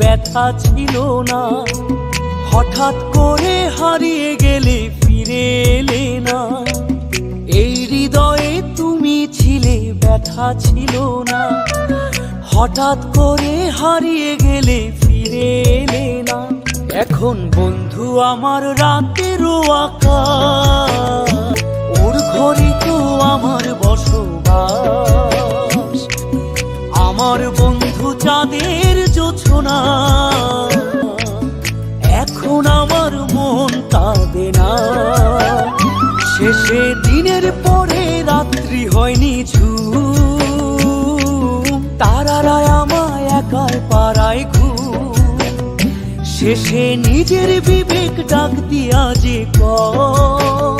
ব্যথা ছিল না। হঠাৎ করে হারিয়ে গেলে ফিরে এলে না। এই হৃদয়ে তুমি ছিলে, ব্যথা ছিল না। হঠাৎ করে হারিয়ে গেলে ফিরে এলে না। এখন বন্ধু আমার রাতেরও আকাশ, ওর ঘরে তো আমার বসবাস। আমার বন্ধু চাঁদের জোছনা, এখন আমার মন কাঁদে না। শেষে দিনের পরে রাত্রি হয়নি ঝুম, তারারা আমায় একাই পাড়ায় ঘুম। শেষে নিজের বিবেক ডাক দিয়া যে কয়